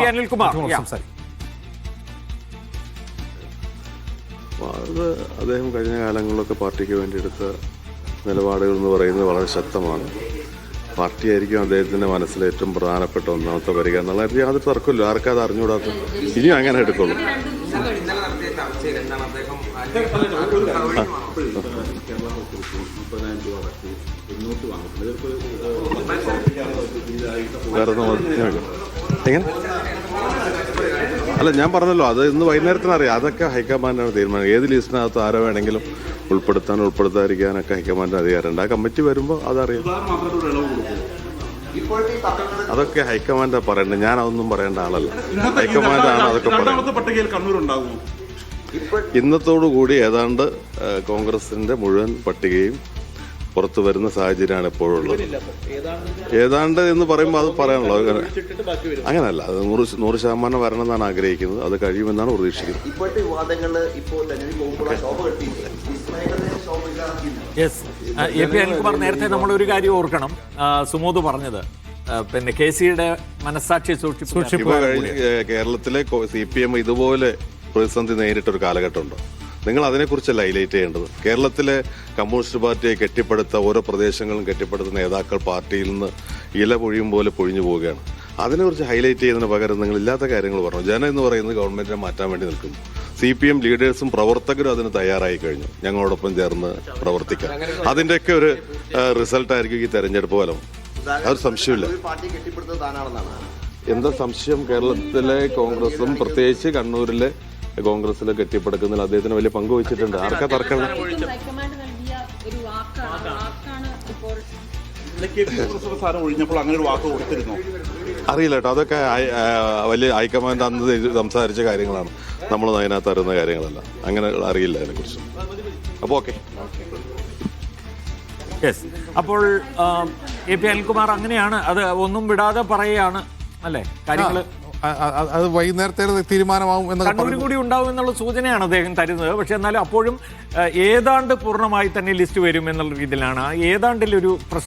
അനിൽകുമാർ അത് അദ്ദേഹം കഴിഞ്ഞ കാലങ്ങളിലൊക്കെ പാർട്ടിക്ക് വേണ്ടി എടുത്ത നിലപാടുകൾ എന്ന് പറയുന്നത് വളരെ ശക്തമാണ്. പാർട്ടിയായിരിക്കും അദ്ദേഹത്തിൻ്റെ മനസ്സിൽ ഏറ്റവും പ്രധാനപ്പെട്ട ഒന്നാമത്തെ വരിക എന്നുള്ള യാതൊരു തർക്കമില്ല. ആർക്കും അത് അറിഞ്ഞുകൂടാത്ത ഇനിയും അങ്ങനെ എടുക്കുള്ളൂ. എങ്ങനെ അല്ല, ഞാൻ പറഞ്ഞല്ലോ, അത് ഇന്ന് വൈകുന്നേരത്തിന് അറിയാം. അതൊക്കെ ഹൈക്കമാൻഡാണ് തീരുമാനം. ഏത് ലിസ്റ്റിനകത്ത് ആരോ വേണമെങ്കിലും ഉൾപ്പെടുത്താതിരിക്കാനൊക്കെ ഹൈക്കമാൻഡിന് അധികാരമുണ്ട്. ആ കമ്മിറ്റി വരുമ്പോൾ അതറിയാം. അതൊക്കെ ഹൈക്കമാൻഡാ പറയണ്ടത്. ഞാൻ അതൊന്നും പറയേണ്ട ആളല്ല. ഹൈക്കമാൻഡാണ് അതൊക്കെ പറയുന്നത്. ഇന്നത്തോടുകൂടി ഏതാണ്ട് കോൺഗ്രസിന്റെ മുഴുവൻ പട്ടികയും പുറത്തു വരുന്ന സാഹചര്യമാണ് എപ്പോഴുള്ളത്. ഏതാണ്ട് എന്ന് പറയുമ്പോൾ അത് പറയാനുള്ളൂ. അങ്ങനല്ല, അത് 100% വരണം എന്നാണ് ആഗ്രഹിക്കുന്നത്. അത് കഴിയുമെന്നാണ് പ്രതീക്ഷിക്കുന്നത്. അനിൽകുമാർ, നേരത്തെ നമ്മളൊരു കാര്യം ഓർക്കണം. സുമോദ് പറഞ്ഞത് പിന്നെ KCയുടെ മനസ്സാക്ഷി സൂക്ഷിപ്പ്. കേരളത്തിലെ CPM ഇതുപോലെ പ്രതിസന്ധി നേരിട്ടൊരു കാലഘട്ടമുണ്ട്. നിങ്ങൾ അതിനെക്കുറിച്ചല്ല ഹൈലൈറ്റ് ചെയ്യേണ്ടത്. കേരളത്തിലെ കമ്മ്യൂണിസ്റ്റ് പാർട്ടിയെ കെട്ടിപ്പടുത്ത ഓരോ പ്രദേശങ്ങളും കെട്ടിപ്പടുത്ത നേതാക്കൾ പാർട്ടിയിൽ നിന്ന് ഇല പൊഴിയും പോലെ പൊഴിഞ്ഞു പോവുകയാണ്. അതിനെക്കുറിച്ച് ഹൈലൈറ്റ് ചെയ്യുന്നതിന് പകരം നിങ്ങൾ ഇല്ലാത്ത കാര്യങ്ങൾ പറഞ്ഞു. ജനം എന്ന് പറയുന്നത് ഗവൺമെന്റിനെ മാറ്റാൻ വേണ്ടി നിൽക്കുന്നു. CPM ലീഡേഴ്സും പ്രവർത്തകരും അതിന് തയ്യാറായി കഴിഞ്ഞു, ഞങ്ങളോടൊപ്പം ചേർന്ന് പ്രവർത്തിക്കാൻ. അതിൻ്റെയൊക്കെ ഒരു റിസൾട്ടായിരിക്കും ഈ തെരഞ്ഞെടുപ്പ് ഫലം. അതൊരു സംശയമില്ല. എന്താ സംശയം? കേരളത്തിലെ കോൺഗ്രസും പ്രത്യേകിച്ച് കണ്ണൂരിലെ കോൺഗ്രസിലെ കെട്ടിപ്പടുക്കുന്നതിൽ അദ്ദേഹത്തിന് വലിയ പങ്ക് വഹിച്ചിട്ടുണ്ട്. ആർക്കാ തർക്കം? അറിയില്ല കേട്ടോ. അതൊക്കെ വലിയ ഹൈക്കമാൻഡ് അന്ന് സംസാരിച്ച കാര്യങ്ങളാണ്. നമ്മളൊന്നും അതിനകത്ത് അറിയുന്ന കാര്യങ്ങളല്ല. അങ്ങനെ അറിയില്ല അതിനെക്കുറിച്ച്. അപ്പോൾ ഓക്കെ. അപ്പോൾ അനിൽകുമാർ അങ്ങനെയാണ്, അത് ഒന്നും വിടാതെ പറയുകയാണ് അല്ലേ കാര്യങ്ങള്. അത് വൈകുന്നേരത്തെ തീരുമാനമാവും എന്ന കണ്ണൂരും കൂടി ഉണ്ടാവും എന്നുള്ള സൂചനയാണ് അദ്ദേഹം തരുന്നത്. പക്ഷെ എന്നാലും അപ്പോഴും ഏതാണ്ട് പൂർണ്ണമായി തന്നെ ലിസ്റ്റ് വരും എന്നുള്ള രീതിയിലാണ്. ഏതാണ്ടിലൊരു പ്രശ്നം